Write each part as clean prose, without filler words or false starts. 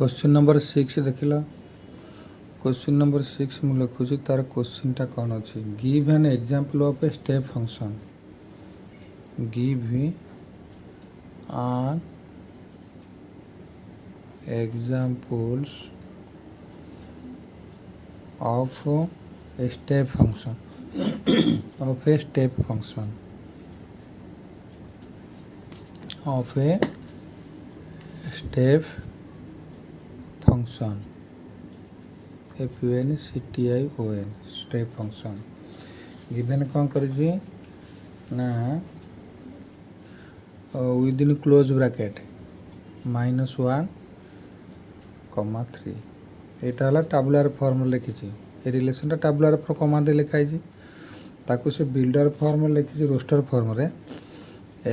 Question number 6 देख लो। Question number 6 मुझे लिखुची तार क्वेश्चन टा कौन अच्छी। Give an example of a step function. Give an examples of a step function of a step function of a step function FUNCTION step function। Given कौन करी ना within close bracket -1, 3 यहाँ है टाबुलर फॉर्म लिखी। ये रिलेशनटा टाबुलर कमा दे लिखाई ताकू से बिल्डर फॉर्म लिखी रोस्टर फॉर्म रे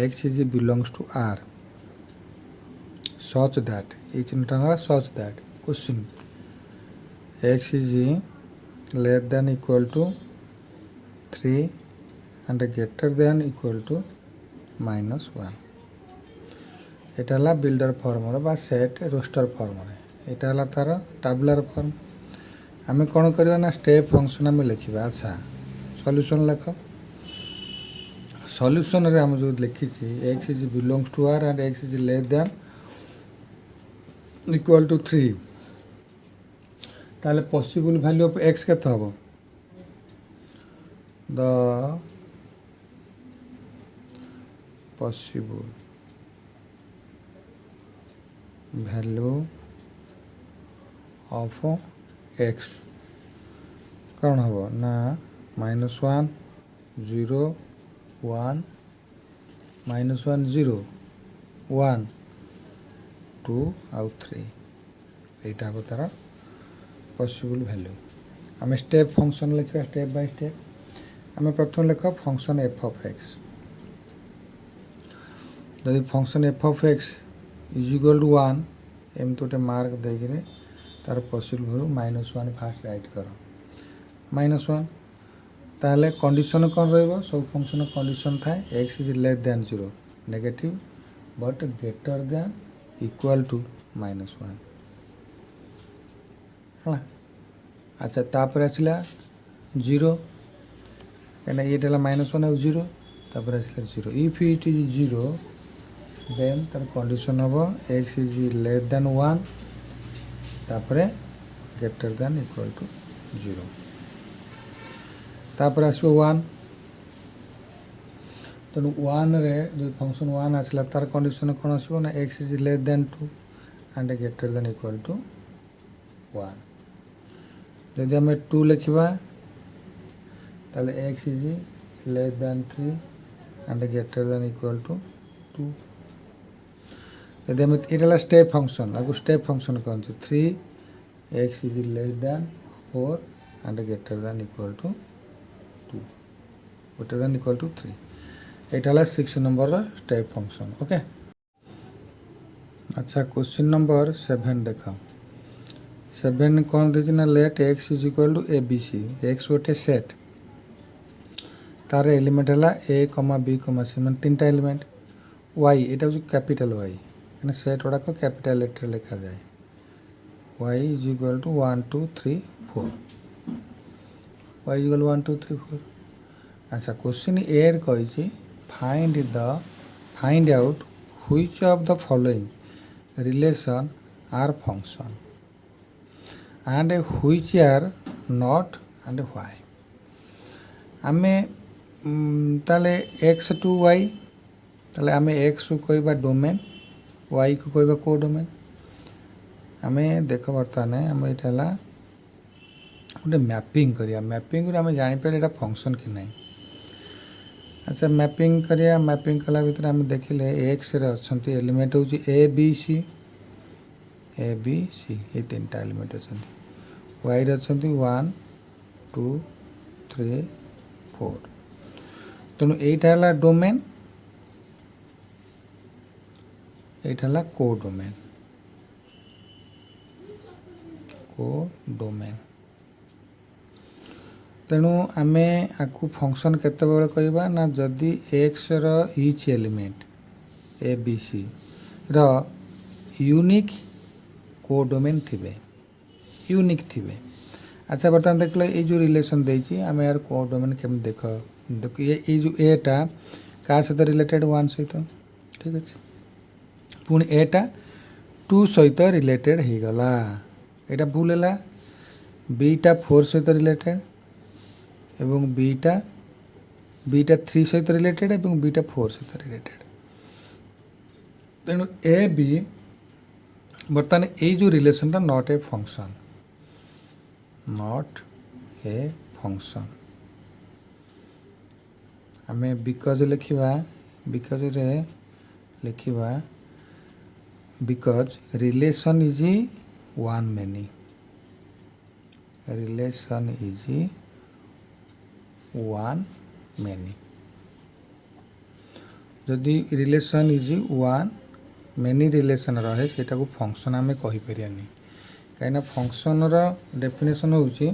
x is belongs to r such that ये चिन्हटा ना such that question x is less than equal to 3 and greater than equal to -1। यहाँ है बिल्डर फॉर्म बा सेट रोस्टर फॉर्म यहाँ है तार टाबुलर फॉर्म। आम कौन करवा ना स्टेप फंक्शन आम लिखा। अच्छा सॉल्यूशन लिख। सॉल्यूशन रे आम जो लिखी x is belongs to r and x is less than equal to 3 ताले पॉसिबल वैल्यू ऑफ x केते हम the possible value of x कौन हम ना -1 0 1 -1 0 1 2 आउ 3 यहाँ हम तार पॉसिबल वैल्यू। आम स्टेप फंक्शन लिखा स्टेप बाय स्टेप। आम प्रथम लिख फंक्शन f of x। जदि function f of x is equal to 1 एमती गोटे मार्क देकर तार पॉसिबल वैल्यू -1 फास्ट राइट कर -1 ताहले कंडीशन कौन रहिबो सब फंक्शन कंडीशन थाए x is less than 0 negative but greater than equal to -1 है। अच्छा तापर आसला 0 कहना ये -1 और 0 तापर आसला 0 इफ इट इज 0 देन तार कंडीशन हम x इज लेस देन 1 तापर ग्रेटर देन इक्वल टू 0 तापर आसो 1 तेणु 1 रे जो फंक्शन 1 आसला तार कंडीशन कौन आसो ना x is less than 2 and greater than equal to 1। जदि आम 2 लिखा ताले x is less than 3 and greater than equal to 2। यदि आम ये स्टेप फंक्शन आपको स्टेप फंक्शन कहते 3 x is less than 4 and greater than equal to 2 greater than equal to 3 यहाँ 6 नंबर स्टेप फंक्शन। ओके अच्छा क्वेश्चन नंबर 7 देख 7 कौन देती ना let x is equal to A B C. X गोटे set तार element है a, b, c मैं 3टा एलिमेंट y यहाँ हूँ कैपिटल y कहना सेट गुड़ाक कैपिटल लेटर लिखा जाए y is equal to 1 2 3 4 y is equal 1 2 3 4। अच्छा क्वेश्चन एर कही find out which of the following relation are function and which are not and why. आमे ताले x टू y ताले आमे x को कहबा डोमेन y को कहबा को डोमेन। आमे देख बर्तमान आम यहाँ गोटे मैपिंग करिया मैपिंग आम जापर यहाँ फंक्शन कि नहीं। अच्छा मैपिंग करिया मैपिंग कला भीतर आम देखिले एक्स रे अच्छा एलिमेंट हूँ ए बी सी ये 3टा एलिमेंट अच्छा वाई रे अच्छा 1 2 3 4 तेणु यहाँ है डोमेन यहाँ को डोमेन तेणु आमे आपको फंक्शन केतबेले कहबा ना जदि एक्स रो each element A B C रो यूनिक कोडोमेन थिबे यूनिक थिबे। अच्छा बर्तमान देख ये जो रिलेशन देछि आम यार कोडोमेन केम देख देख ये जो एटा का सहित रिलेटेड 1 सहित ठीक अच्छे पुणी एटा 2 सहित रिलेटेड हो गला एटा भूल है बीटा 4 सहित रिलेटेड एवं बीटा 3 सहित रिलेटेड एवं बीटा 4 सहित रिलेटेड तेणु ए बी बर्तमान ये जो रिलेशन टा not a function not a function आमे बिकज लिखा बिकज रे लिखा because relation is one many relation is one many जदि relation is one many relation रहे सेटा को फंक्शन आमे कहि परियानी कहीं फंक्शन रो डेफिनेशन होउची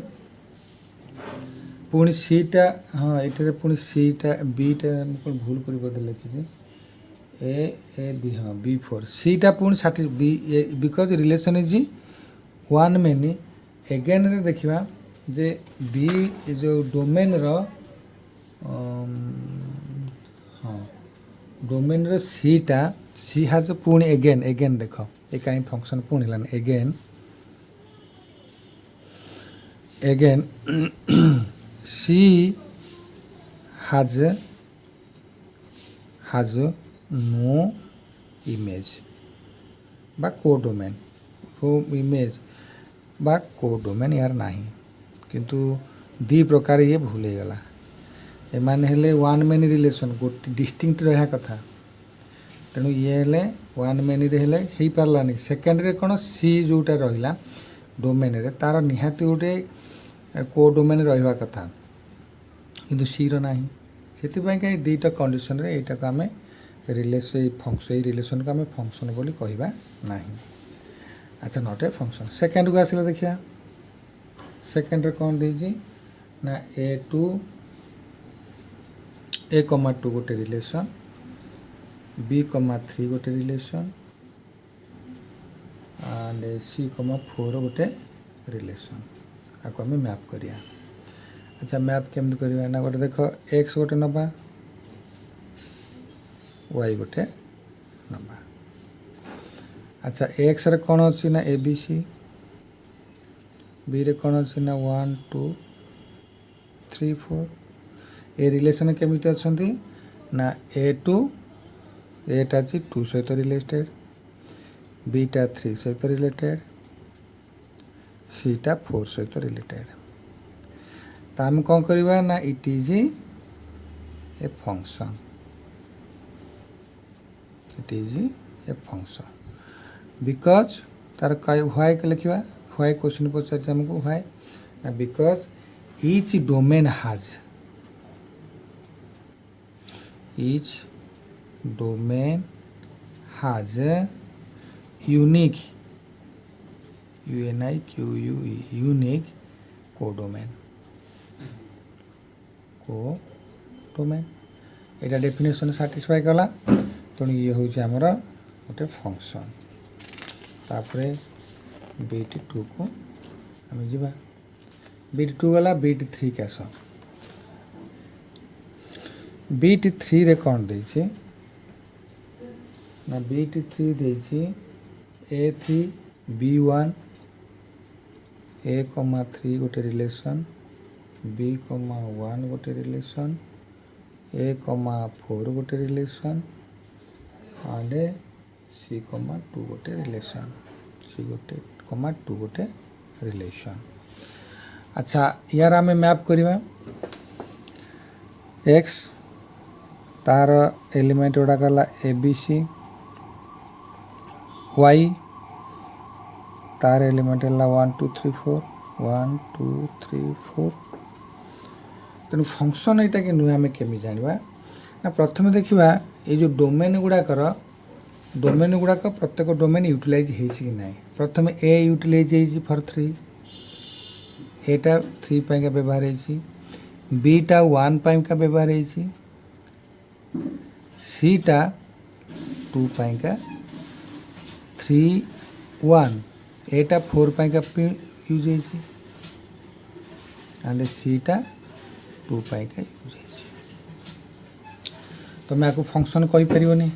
पुणी सीटा हाँ ये पुणी सीटा बीटा भूल कर बोधे लिखी ए बी हाँ B4 सीटा पुणी साठी B because relation is one many again रे देखिबा जे बी जो डोमेन रो हाँ डोमेन रो सीटा सी हाज पुणी एगेन एगेन देख ये कहीं फंक्शन पुणी लान again again C has no image बा कोडोमेन वो इमेज बा कोडोमेन यार नहीं किंतु दी प्रकार ये भूल गला ए माने हेले वन मेनी रिलेशन गोटे डिस्टिंक्ट रहा कथा तेणु ये हेले वन मेनी रे हेले हेई पारलानी सेकेंड रे कोन सी जोटा रहिला डोमेन रे तार निहाती गोटे कोडोमेन रहा कथा किंतु सी रो नाही सेतिबाई कहीं दुईटा कंडीशन रे एटा को आमे रिलेशन फंक्शन रिलेशन को आमे फंक्शन बोली कहबा नाही। अच्छा नॉट ए फंक्शन सेकेंड को आसिला देखिया सेकेंड रे कोन देजी ना A,2 गोटे रिलेशन B,3 गोटे रिलेशन एंड C,4 गोटे रिलेशन आपको आम मैप करिया। अच्छा मैप केमती करवा ना गोटे देख एक्स गोटे नबा वाई गोटे नबा। अच्छा एक्स रे कौन अच्छी ना ए बी सी बी रे कौन अच्छी ना 1 2 3 4 ए रिलेशन केमिति अच्छी ना A2 एटा अच्छी 2 सहित रिलेटेड बीटा 3 सहित रिलेटेड सीटा 4 सहित रिलेटेड तो आम कौन करवा ना it is a function it is a function because तार व्हाई के लिखा व्हाई क्वेश्चन पचार आमको व्हाई ना because each domain has unique UNIQUE unique codomain Etah definition satisfy कला तेणु ये हूँ आमर गोटे फंक्शन तापरे BT2 को आम जा BT2 गला BT3 के आस BT3 रे कौन देछि ना BT3 देछि A3 B1 A,3 गोटे रिलेशन B,1 गोटे रिलेशन A,4 गोटे रिलेशन एंड C,2 गोटे रिलेशन C,2 गोटे रिलेशन। अच्छा यार आम मैप करवा एक्स तार एलिमेंट गुड़ा गला ABC वाई तार एलिमेंट है 1 2 3 4 1 2 3 4 तेणु फंक्शन यहाँ कि नुहे आम केमी जाना ना प्रथम देखा ये जो डोमेन गुड़ाकर डोमेन गुड़ाक प्रत्येक डोमेन यूटिलाइज हो ना प्रथम ए यूटिलाइज हो फॉर 3 एटा 3 का व्यवहार हो बीटा 1 का व्यवहार हो सीटा 2 का 3 1 एटा 4 पाइका यूज होइछि एंड सी टा 2 पाइका यूज होइछि तमे आको फंक्शन कहि परिबोनी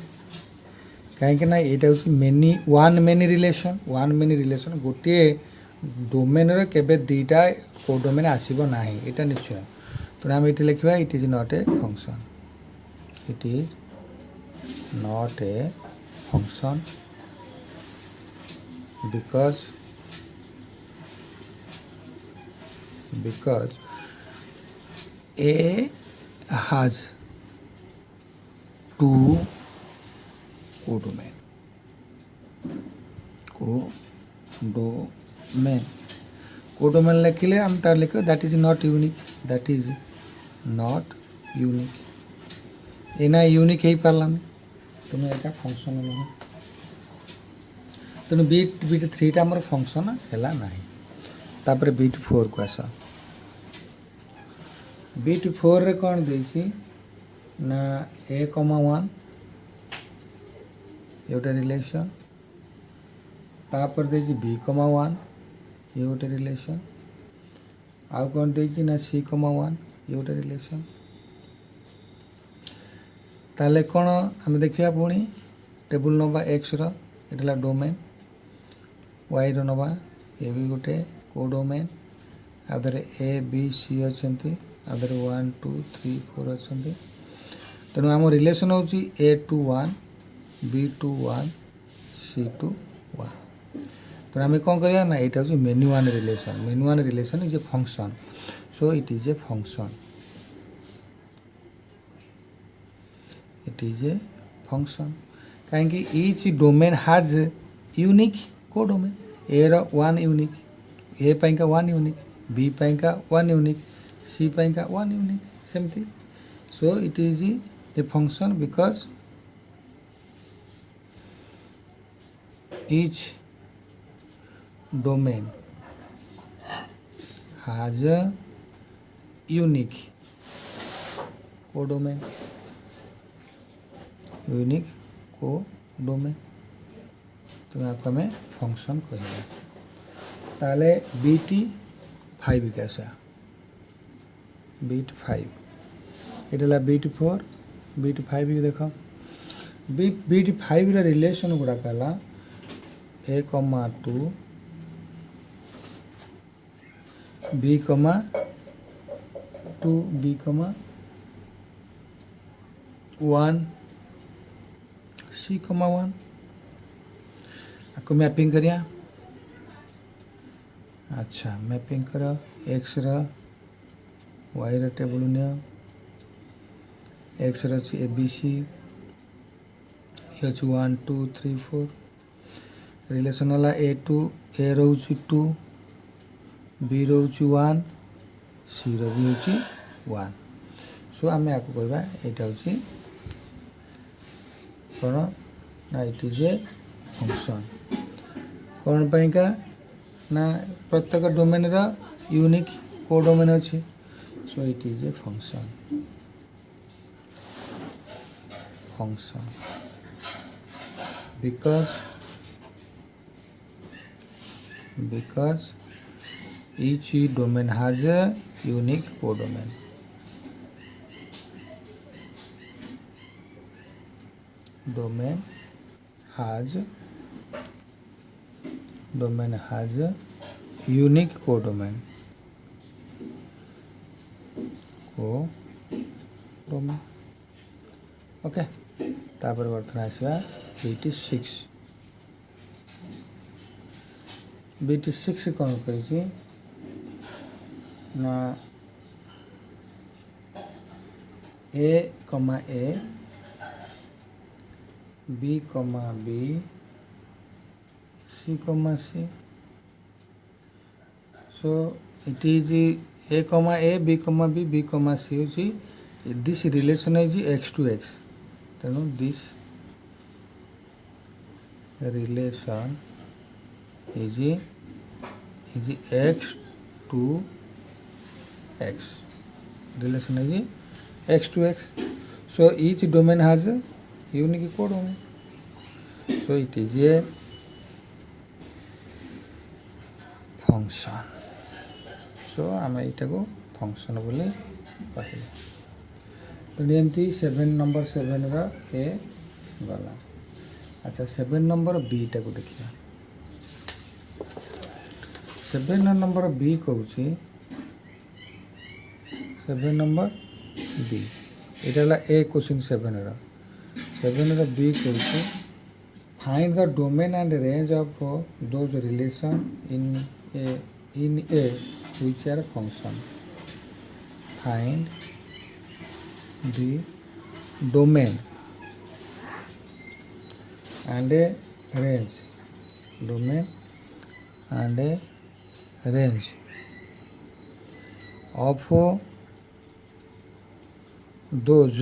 कहीं ना यहाँ हूँ मेनी वन मेनी रिलेशन गोटे डोमेन केबे दीटा को डोमेन आसब ना यहाँ निश्चय तेना आम ये लिखा it is not a function it is not a function because A has two codomain लिखिले हम तार लिख दैट इज नॉट यूनिक एना यूनिक हो पारा तेणु यहाँ फंक्शन नुह तेणु बिट 3 टा आमर फंक्शन है ना तापर बिट 4 को आस बिट 4 रे कौन देसी ना A,1 ये गोटे रिलेशन तापर देसी B,1 ये गोटे रिलेशन आउ कौन देसी ना C,1 ये गोटे रिलेशन ताले कौन आम देखा पुणी टेबुल नवा एक्स रा डोमेन वाई रो नवा ये भी गोटे कोडोमेन आदर ए बी सी अच्छा आदर 1 2 3 4 अच्छा तेणु आम रिलेशन हूँ A,1 B,1 C,1 तेणु आम कौन करिया ना यहाँ हूँ many one relation is a function so it is a function कहीं each domain has unique codomain A रो 1 यूनिक ए पाइका 1 यूनिक बी पाइका 1 यूनिक सी पाइका 1 यूनिक सेमती so it is a function because each domain has unique codomain तो आपको हमें function कह ताले बीटी 5 कैसा बीट 5 ये बीट 4 बीट 5 देख beat 5 relation गुड़ाक A,2 B,2 B,1 C,1 आपको मैपिंग करिया अच्छा मैपिंग कर एक्स वाई टेबुल नि एक्स ए बी सी ये 1 2 3 4 रिलेशन वाला A2 ए रोच 2 बी रोच 1 सी री हूँ 1 सो आम आपको कहवा यहाँ हूँ कौन ना इट इज ए फंक्शन कौन पाइका ना प्रत्येक डोमेन रा यूनिक कोडोमेन अच्छी सो it is a function because each domain has a unique codomain domain has a unique codomain okay तापर बर्तन आसवा BT6 कौन कही ना A, B, C, so it is A, B, B, C this relation is x to x तेणु this relation is x to x relation is x to x so each domain has a unique codomain so it is a function so आम यहाँ को function बोली कहले तेणु एमती 7 number 7 ए गला। अच्छा 7 नंबर बी टा को देखिए 7 नंबर बी कहूँ 7 नंबर बी यहाँ ए क्वेश्चन 7 बी कहूँ find the domain and range of those relation in A which are function find the domain and a range of those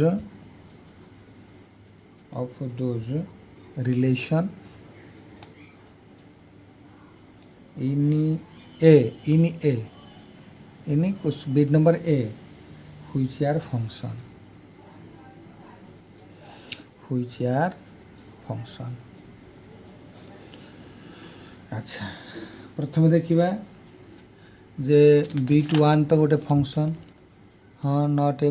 relation in bit number A which are function अच्छा प्रथम देखिबा जे bit 1 तो गोटे function हाँ not a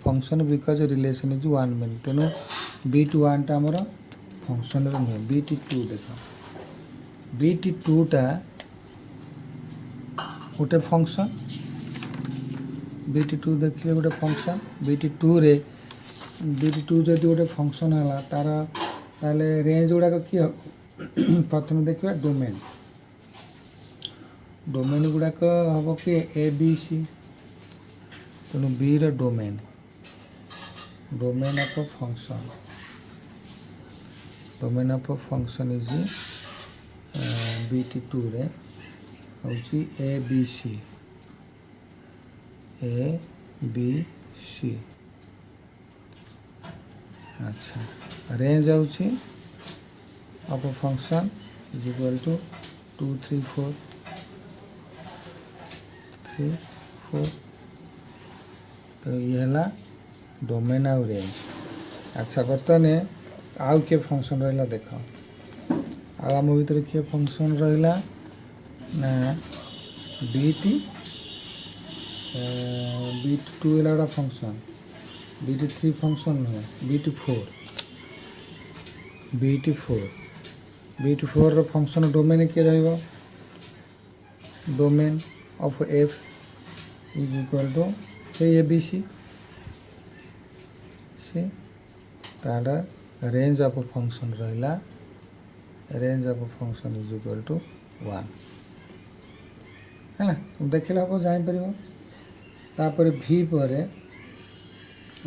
function because relation is 1 mean तेणु bit 1 टा हमर function रे नुहे बिट 2 देख बिट 2 टा गोटे फंक्शन बीटी 2 देखिए गोटे फंक्शन बीटी 2 रे बीटी 2 जदि गोटे फंक्शन है तार ताले रेंज गुड़ाक किए प्रथम देखिए डोमेन गुड़ाक हम कि ए बी सी तेणु बी रे डोमेन ऑफ फंक्शन इज बीटी 2 रे हूँ ए बी सी अच्छा रेंज हूँ of function is equal to 2 3 4 तो ये है डोमेन आउ रेंज। अच्छा बर्तमान आउ के फंक्शन रहा देख आम भर किए फंक्शन रहा ना बीट 2 है गोटा फंक्शन बीट 3 फंक्शन नुहे बीट 4 फंक्शन डोमेन किए रहा domain of F is equal to से ए बी सी तार रेंज ऑफ फंक्शन रहा range of function is equal to 1 है देखिले हम जापर तापर भी पर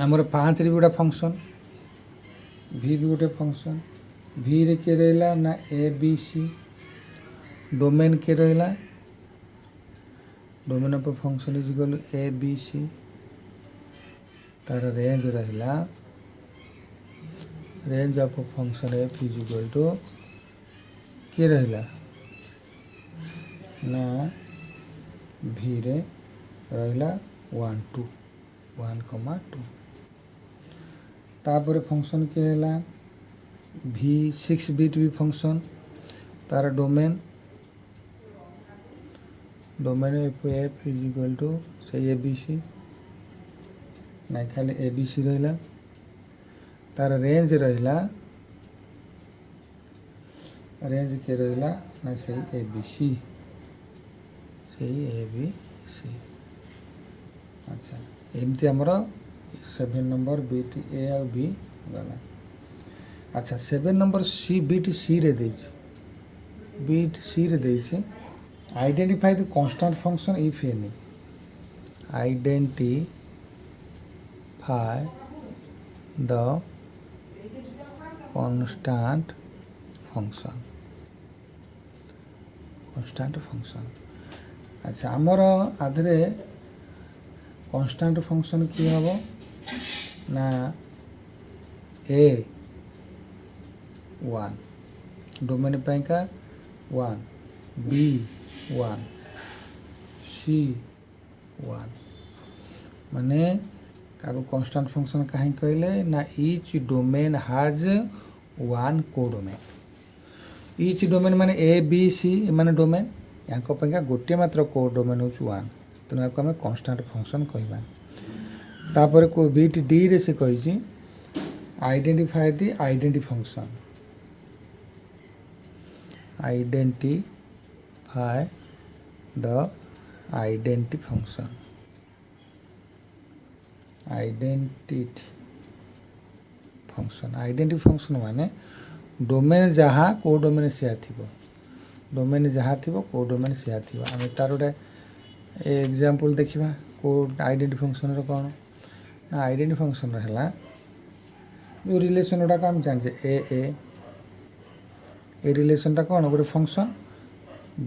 आमर 5 रे गोटे फंक्शन भी गोटे फंक्शन भी रे के रहा ना ए बी सी डोमेन के रहा domain of function is equal to A B C तार रेंज रहा range of function F is equal to के रहा ना भी रे रहा 1 2 तापर फंक्शन के है भी 6 बिट भी फंक्शन तार domain F is equal to से ए बी सी ना खाली ए बी सी रहा तार रेंज रहा रेंज के रहा ना से ए बी सी अच्छा एमती आमर 7 नंबर बीट ए और बी गला। अच्छा 7 नंबर सी बीट सी रे identify the constant function if any identify the constant function अच्छा आमर आधे कांस्टेंट फंक्शन कि हम ना ए 1 डोमेन का 1 बी 1 सी 1 माने काको कांस्टेंट फंक्शन कहीं कहले ना each domain has 1 codomain etch domain माने ए बी सी माने डोमेन या गोटे मात्र को डोमेन हूँ 1 तेणु या आम कन्स्टाट फंक्शन कहवा। तापर को बीट डी रे से कही identify the identity function identify the identity function identity function माने डोमेन जहाँ को डोमेन से डोमेन जहाँ थी को डोमेन से आम तार गोटे एग्जांपल देखा को आइडेंटी फंक्शन कौन ना आइडेंटी फंक्शन है जो रिलेशन गुड़ाक आम जाने ए रिलेशनटा कौन गोटे फंक्शन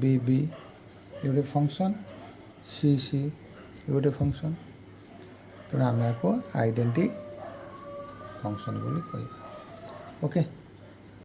बी बी गोटे फंक्शन सी सी गोटे फंक्शन तेणु आम को आइडेंटी फंक्शन बोली कह। ओके।